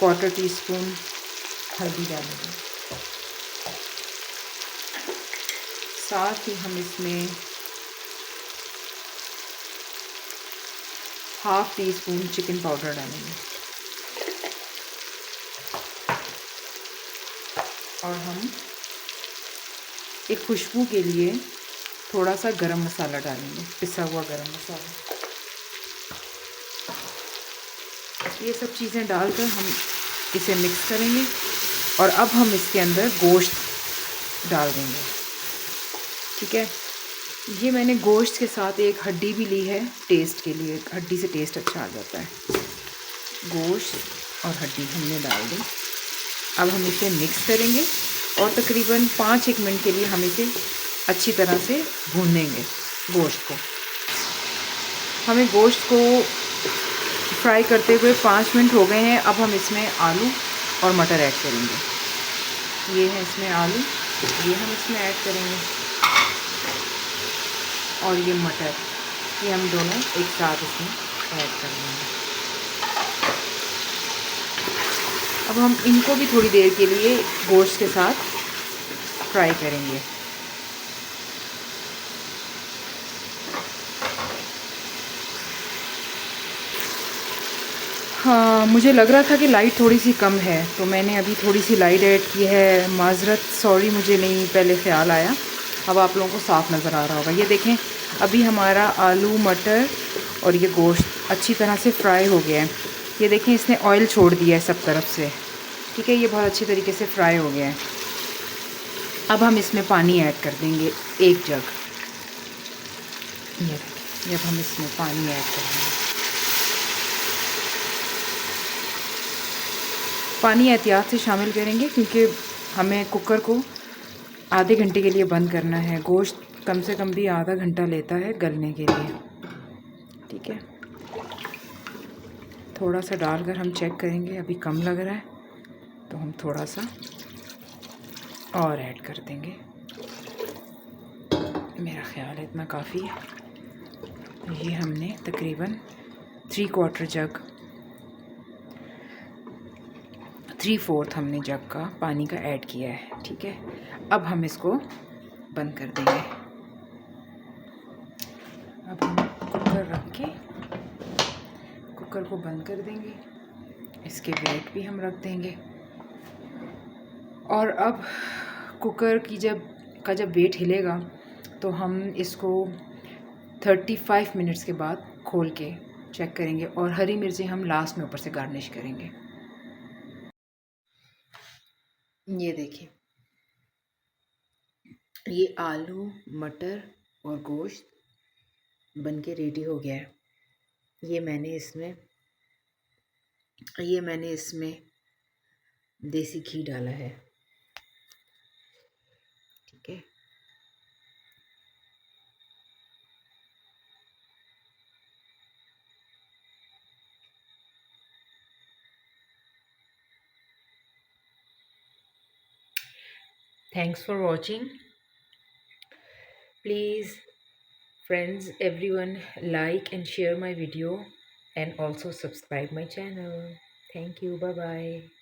Quarter tea spoon हल्दी डालेंगे। साथ ही हम इसमें half tea spoon chicken powder डालेंगे और हम एक खुशबू के लिए थोड़ा सा गरम मसाला डालेंगे, पिसा हुआ गरम मसाला। ये सब चीज़ें डालकर हम इसे मिक्स करेंगे और अब हम इसके अंदर गोश्त डाल देंगे। ठीक है, ये मैंने गोश्त के साथ एक हड्डी भी ली है टेस्ट के लिए, हड्डी से टेस्ट अच्छा आ जाता है। गोश्त और हड्डी हमने डाल दी। अब हम इसे मिक्स करेंगे और तकरीबन 5-1 मिनट के लिए हम इसे अच्छी तरह से भूनेंगे गोश्त को। हमें गोश्त को फ्राई करते हुए 5 मिनट हो गए हैं। अब हम इसमें आलू और मटर ऐड करेंगे। ये है इसमें आलू, ये हम इसमें ऐड करेंगे और ये मटर, ये हम दोनों एक साथ इसमें ऐड कर लेंगे। अब हम इनको भी थोड़ी देर के लिए गोश्त के साथ फ्राई करेंगे। हाँ, मुझे लग रहा था कि लाइट थोड़ी सी कम है तो मैंने अभी थोड़ी सी लाइट ऐड की है। माज़रत, सॉरी, मुझे नहीं पहले ख़्याल आया। अब आप लोगों को साफ़ नज़र आ रहा होगा। ये देखें, अभी हमारा आलू, मटर और ये गोश्त अच्छी तरह से फ्राई हो गया है। ये देखें, इसने ऑयल छोड़ दिया है सब तरफ से। ठीक है, ये बहुत अच्छी तरीके से फ्राई हो गया है। अब हम इसमें पानी ऐड कर देंगे 1 जग। ये देखें, अब हम इसमें पानी ऐड कर देंगे। पानी एहतियात से शामिल करेंगे क्योंकि हमें कुकर को आधे घंटे के लिए बंद करना है। गोश्त कम से कम भी आधा घंटा लेता है गलने के लिए। ठीक है, थोड़ा सा डालकर हम चेक करेंगे, अभी कम लग रहा है तो हम थोड़ा सा और ऐड कर देंगे। मेरा ख़्याल है इतना काफ़ी है। ये हमने तकरीबन 3/4 जग, 3/4 हमने जग का पानी का ऐड किया है। ठीक है, अब हम इसको बंद कर देंगे। अब हम कुकर रख के कुकर को बंद कर देंगे। इसके वेट भी हम रख देंगे और अब कुकर की जब वेट हिलेगा तो हम इसको 35 मिनट्स के बाद खोल के चेक करेंगे और हरी मिर्चें हम लास्ट में ऊपर से गार्निश करेंगे। ये देखिए, ये आलू, मटर और गोश्त बन के रेडी हो गया है। ये मैंने इसमें देसी घी डाला है। ठीक है, thanks for watching. Please, friends, everyone, like and share my video and also subscribe my channel. Thank you. Bye bye.